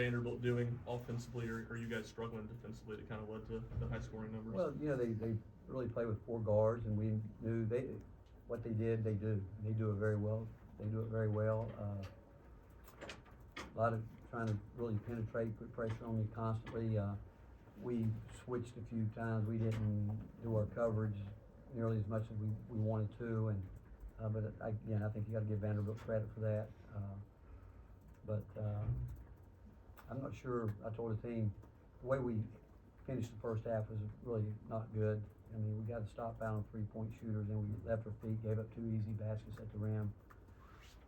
Vanderbilt doing offensively, or are you guys struggling defensively that kind of led to the high scoring numbers? Well, they really play with 4 guards, and we knew what they did, they do. They do it very well. They do it very well. A lot of trying to really penetrate, put pressure on you constantly. We switched a few times. We didn't do our coverage nearly as much as we wanted to, and but again, I think you got to give Vanderbilt credit for that. But I'm not sure. I told the team the way we finished the first half was really not good. I mean, we got to stop fouling 3-point shooters, and we left our feet, gave up 2 easy baskets at the rim.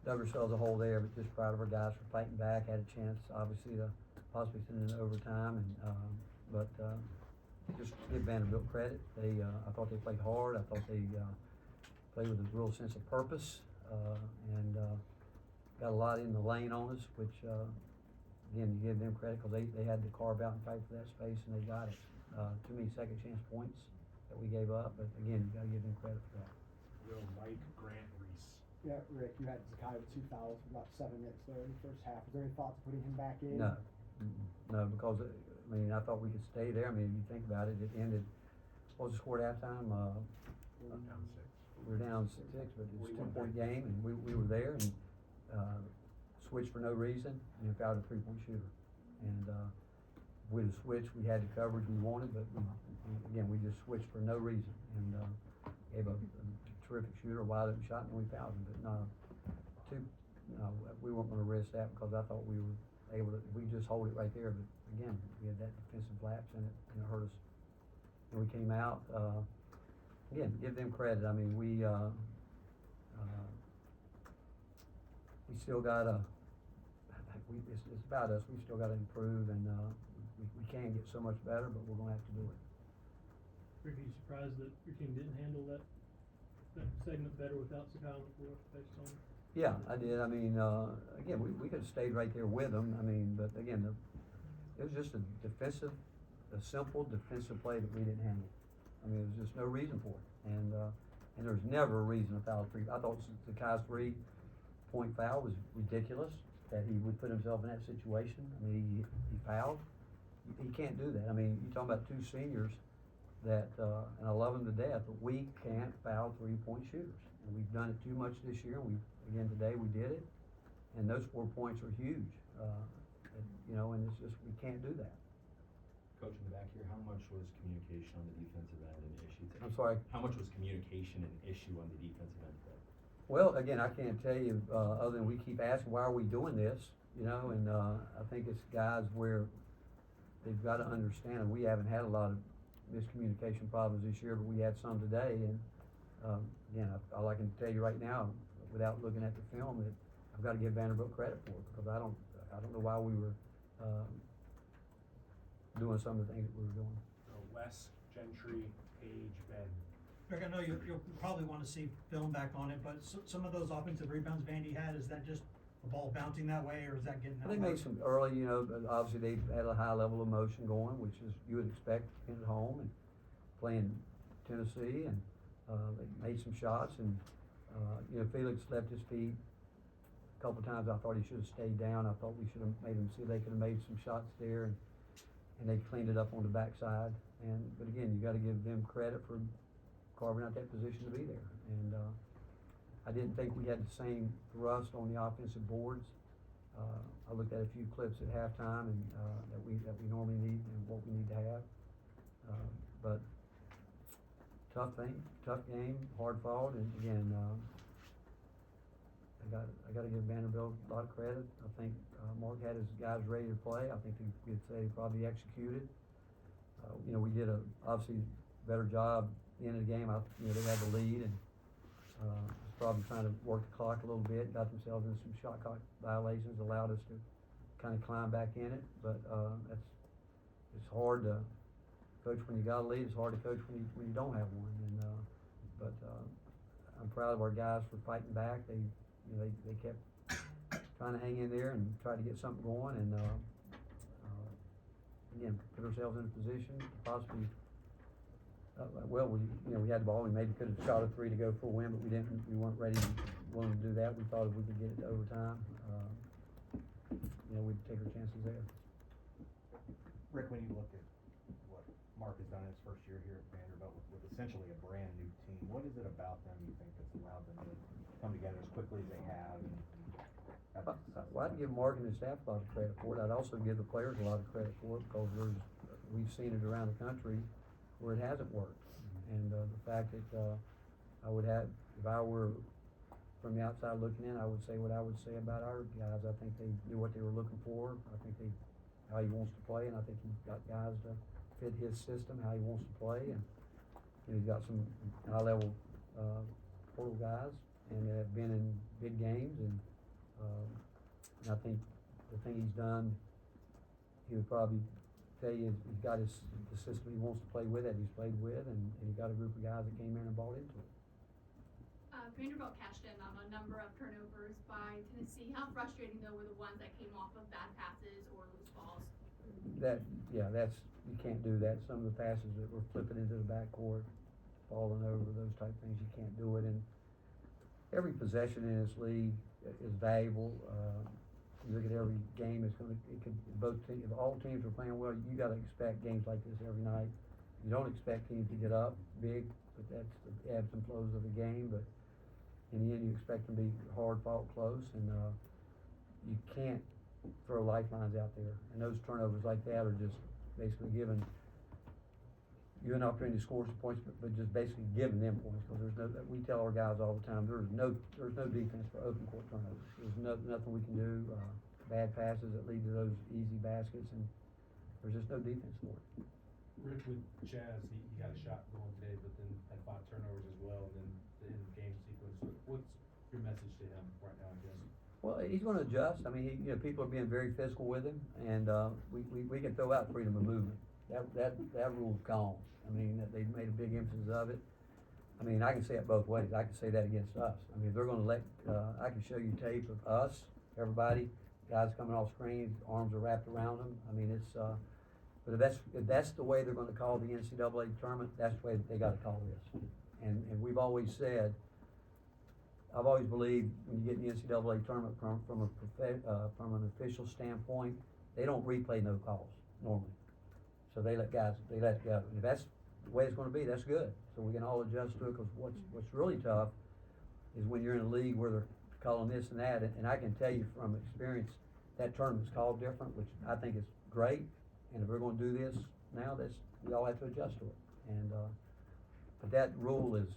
Dug ourselves a hole there, but just proud of our guys for fighting back. Had a chance, obviously, to possibly send it in overtime, and but just give Vanderbilt credit. I thought they played hard. I thought they played with a real sense of purpose, and got a lot in the lane on us, which again, you give them credit because they had to carve out and fight for that space, and they got it. Too many second chance points that we gave up, but again, you got to give them credit for that. Will Mike Grant Reese. Yeah, Rick, you had Zakai with 2 fouls for about 7 minutes there in the first half. Is there any thought to putting him back in? No, no, because I mean, I thought we could stay there. I mean, if you think about it, it ended. What was the score at halftime? Down 6. We were down 6, but it was a 2-point game, and we were there and switched for no reason and fouled a 3-point shooter. And with a switch, we had the coverage we wanted, but again, we just switched for no reason and gave a terrific shooter a wide open shot, and we fouled him. But we weren't going to risk that because I thought we were able to. We just hold it right there, but again, we had that defensive lapse in it, and it hurt us. And we came out. Again, give them credit. I mean, we still got to. It's about us. We still got to improve, and we can get so much better, but we're going to have to do it. Rick, are you surprised that your team didn't handle that segment better without Zakai on the floor based on? Yeah, I did. I mean, again, we could have stayed right there with them. I mean, but again, it was just a simple defensive play that we didn't handle. I mean, there was just no reason for it, and there's never a reason to foul 3. I thought Zakai's 3-point foul was ridiculous that he would put himself in that situation. I mean, he fouled. He can't do that. I mean, you're talking about 2 seniors that, and I love them to death, but we can't foul 3-point shooters. And we've done it too much this year. Again, today we did it, and those 4 points are huge. And it's just, we can't do that. Coach, in the back here, how much was communication on the defensive end an issue today? I'm sorry? How much was communication an issue on the defensive end today? Well, again, I can't tell you, other than we keep asking, why are we doing this? And I think it's guys where they've got to understand, and we haven't had a lot of miscommunication problems this year, but we had some today, and again, all I can tell you right now, without looking at the film, that I've got to give Vanderbilt credit for it, because I don't know why we were doing some of the things that we were doing. Wes, Gentry, Page, Ben. Rick, I know you'll probably want to see film back on it, but some of those offensive rebounds Vandy had, is that just a ball bouncing that way, or is that getting out? They made some early, but obviously they had a high level of motion going, which is you would expect at home and playing Tennessee, and they made some shots, and Felix left his feet a couple times. I thought he should have stayed down. I thought we should have made him see they could have made some shots there, and they cleaned it up on the backside. But again, you got to give them credit for carving out that position to be there. And I didn't think we had the same thrust on the offensive boards. I looked at a few clips at halftime, and that we normally need and what we need to have. But tough game, hard fought, and again, I got to give Vanderbilt a lot of credit. I think Mark had his guys ready to play. I think we could say he probably executed. We did obviously better job at the end of the game. They had the lead, and was probably trying to work the clock a little bit. Got themselves into some shot clock violations, allowed us to kind of climb back in it. But it's hard to coach when you got a lead. It's hard to coach when you don't have one. But I'm proud of our guys for fighting back. They kept trying to hang in there and try to get something going, and again, put ourselves in a position to possibly. We had the ball. We maybe could have shot a 3 to go for a win, but we didn't. We weren't willing to do that. We thought if we could get it to overtime, we'd take our chances there. come together as quickly as they have. And Well, I'd give Mark and his staff a lot of credit for it. I'd also give the players a lot of credit for it, because we've seen it around the country where it hasn't worked. And, the fact that, if I were from the outside looking in, I would say what I would say about our guys. I think they knew what they were looking for. I think how he wants to play, and I think he's got guys to fit his system, how he wants to play, and he's got some high-level, portal guys, and have been in big games, and I think the thing he's done, he would probably tell you, he's got the system he wants to play with, that he's played with, and he got a group of guys that came in and bought into it. Vanderbilt cashed in on a number of turnovers by Tennessee. How frustrating though were the ones that came off of bad passes or loose balls? You can't do that. Some of the passes that were flipping into the backcourt, falling over, those type things, you can't do it. And every possession in this league is valuable. You look at every game, if all teams are playing well, you gotta expect games like this every night. You don't expect teams to get up big, but that's the ebbs and flows of the game, but in the end, you expect them to be hard fought close, and, you can't throw lifelines out there. And those turnovers like that are just basically giving you an opportunity to score some points, but just basically giving them points, because we tell our guys all the time, there's no defense for open court turnovers. There's nothing we can do, bad passes that lead to those easy baskets, and there's just no defense for it. Rick, with Chaz, he got a shot going today, but then had 5 turnovers as well, and then the end of game sequence. What's your message to him right now, I guess? Well, he's gonna adjust. I mean, people are being very physical with him, and, we can throw out freedom of movement. That rule's gone. I mean, they've made a big emphasis of it. I mean, I can say it both ways. I can say that against us. I mean, if they're gonna I can show you tape of us, everybody, guys coming off screens, arms are wrapped around them. I mean, it's, but if that's the way they're gonna call the NCAA tournament, that's the way they gotta call this. And we've always said, I've always believed when you get in the NCAA tournament from an official standpoint, they don't replay no calls normally. So they let go. And if that's the way it's gonna be, that's good. So we can all adjust to it, because what's really tough is when you're in a league where they're calling this and that, and I can tell you from experience, that tournament's called different, which I think is great. And if we're gonna do this now, we all have to adjust to it. And, but that rule is,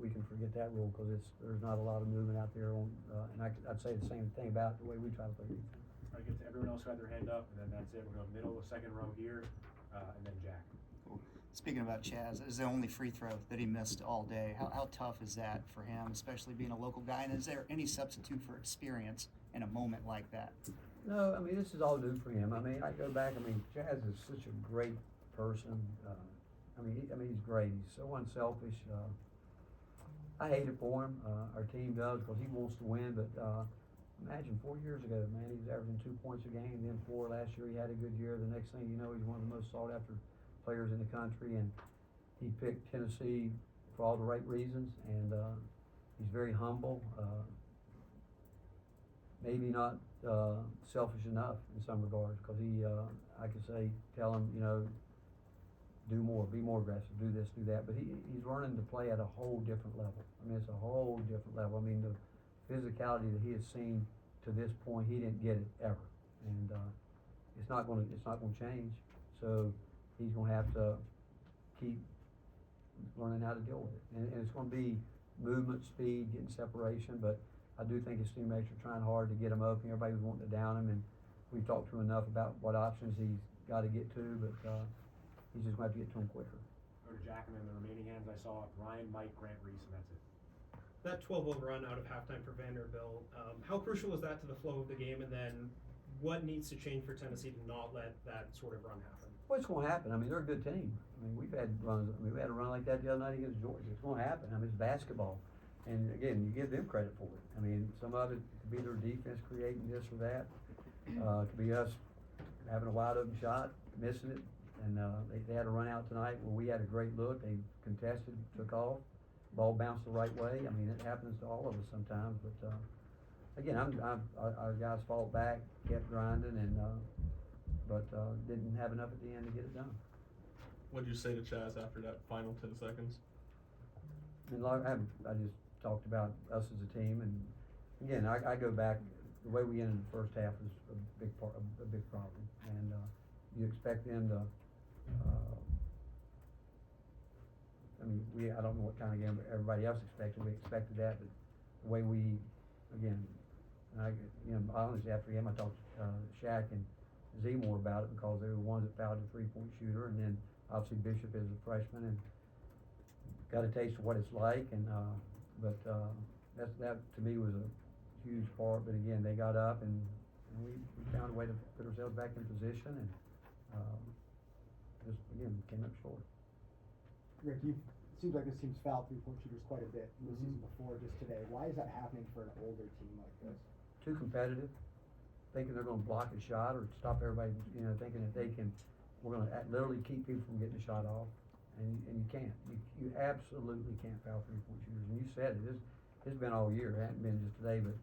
we can forget that rule, because there's not a lot of movement out there on, and I'd say the same thing about the way we try to play defense. I get to everyone else who had their hand up, and then that's it. We're going middle, second row here, and then Jack. Cool. Speaking about Chaz, it was the only free throw that he missed all day. How tough is that for him, especially being a local guy? And is there any substitute for experience in a moment like that? No, I mean, this is all new for him. I mean, I go back, Chaz is such a great person. He's great. He's so unselfish. I hate it for him. Our team does, because he wants to win, but, imagine 4 years ago, man, he was averaging 2 points a game, then 4 last year. He had a good year. The next thing you know, he's one of the most sought after players in the country, and he picked Tennessee for all the right reasons, and, he's very humble, maybe not, selfish enough in some regards, because I could say, tell him, do more, be more aggressive, do this, do that, but he's learning to play at a whole different level. I mean, it's a whole different level. I mean, the physicality that he has seen to this point, he didn't get it ever, and it's not going to change. So he's going to have to keep learning how to deal with it, and it's going to be movement, speed, getting separation. But I do think his teammates are trying hard to get him open. Everybody was wanting to down him, and we've talked to him enough about what options he's got to get to, but he's just going to have to get to him quicker. Go to Jack, and then the remaining hands I saw, Ryan, Mike, Grant, Reese, and that's it. That 12-0 run out of halftime for Vanderbilt, how crucial was that to the flow of the game, and then what needs to change for Tennessee to not let that sort of run happen? Well, it's going to happen. I mean, they're a good team. I mean, we've had runs. I mean, we had a run like that the other night against Georgia. It's going to happen. I mean, it's basketball. And again, you give them credit for it. I mean, some of it could be their defense creating this or that. It could be us having a wide open shot, missing it. And they had a run out tonight where we had a great look. They contested, took off. Ball bounced the right way. I mean, it happens to all of us sometimes. But again, our guys fought back, kept grinding, and but didn't have enough at the end to get it done. What did you say to Chaz after that final 10 seconds? I mean, I just talked about us as a team, and again, I go back, the way we ended the first half is a big problem, and, you expect them to, I mean, I don't know what kind of game everybody else expected, we expected that, but the way we, again, and honestly, after the game, I talked to, Shaq and Z more about it, because they were the ones that fouled the 3-point shooter, and then obviously Bishop is a freshman, and got a taste of what it's like, and, but that to me was a huge part, but again, they got up, and we found a way to put ourselves back in position, and, just, again, came up short. Rick, it seems like this team's fouled 3-point shooters quite a bit in the season before, just today. Why is that happening for an older team like this? Too competitive, thinking they're gonna block a shot or stop everybody, thinking that they can, we're gonna literally keep people from getting a shot off, and you can't. You absolutely can't foul 3-point shooters, and you said it, it's been all year, it hasn't been just today, but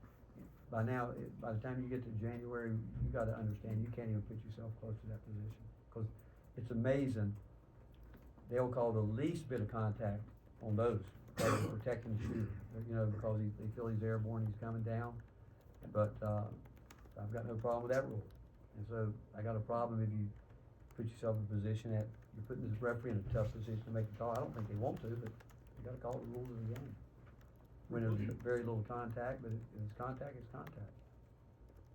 by now, by the time you get to January, you gotta understand, you can't even put yourself close to that position, cause it's amazing. They'll call the least bit of contact on those, because they're protecting the shooter, because they feel he's airborne, he's coming down. But, I've got no problem with that rule. And so, I got a problem if you put yourself in a position that you're putting this referee in a tough position to make the call. I don't think they want to, but you gotta call the rules of the game. When there's very little contact, but if it's contact, it's contact.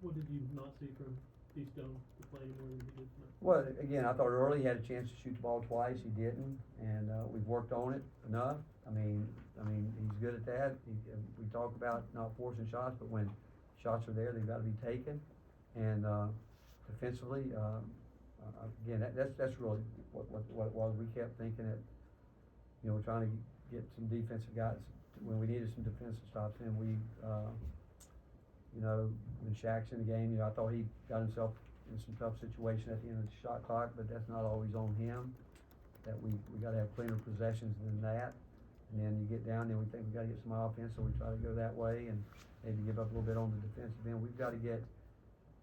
What did you not see from Stone to play more than he did tonight? Well, again, I thought early he had a chance to shoot the ball twice, he didn't, and, we've worked on it enough. I mean, he's good at that. We talk about not forcing shots, but when shots are there, they've gotta be taken. And, defensively, again, that's really what it was. We kept thinking that, we're trying to get some defensive guys, when we needed some defensive stops, and we, when Shaq's in the game, I thought he got himself in some tough situation at the end of the shot clock, but that's not always on him. That we gotta have cleaner possessions than that. And then you get down, then we think we gotta get some offense, so we try to go that way and maybe give up a little bit on the defensive end. We've gotta get,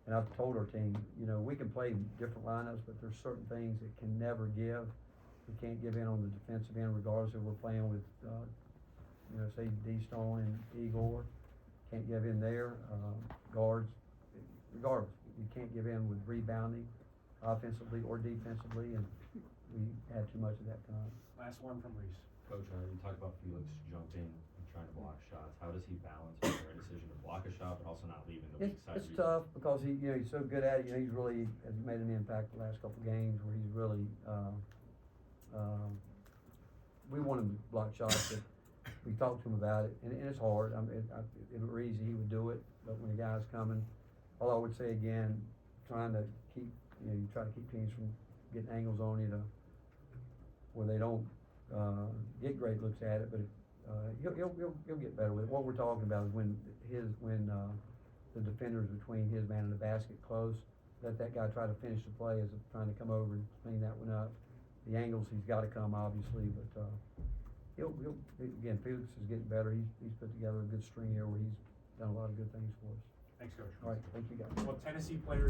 and I've told our team, we can play different lineups, but there's certain things that can never give. We can't give in on the defensive end regardless if we're playing with, say D-Stone and Igor. Can't give in there, guards, regardless, we can't give in with rebounding, offensively or defensively, and we had too much of that tonight. Last one from Reese. Coach, you talked about Felix jumping and trying to block shots. How does he balance the right decision to block a shot, but also not leaving the weak side? It's tough, because he's so good at it, he's really, has made an impact the last couple of games where he's really, we want him to block shots, but we talked to him about it, and it's hard. If it were easy, he would do it, but when the guy's coming, all I would say again, trying to keep, you try to keep teams from getting angles on you where they don't, get great looks at it, but he'll get better with it. What we're talking about is when the defenders between his man and the basket close, let that guy try to finish the play as of trying to come over and clean that one up. The angles, he's gotta come, obviously, but, again, Felix is getting better. He's put together a good string here where he's done a lot of good things for us. Thanks, Coach. All right, thank you guys. Well, Tennessee players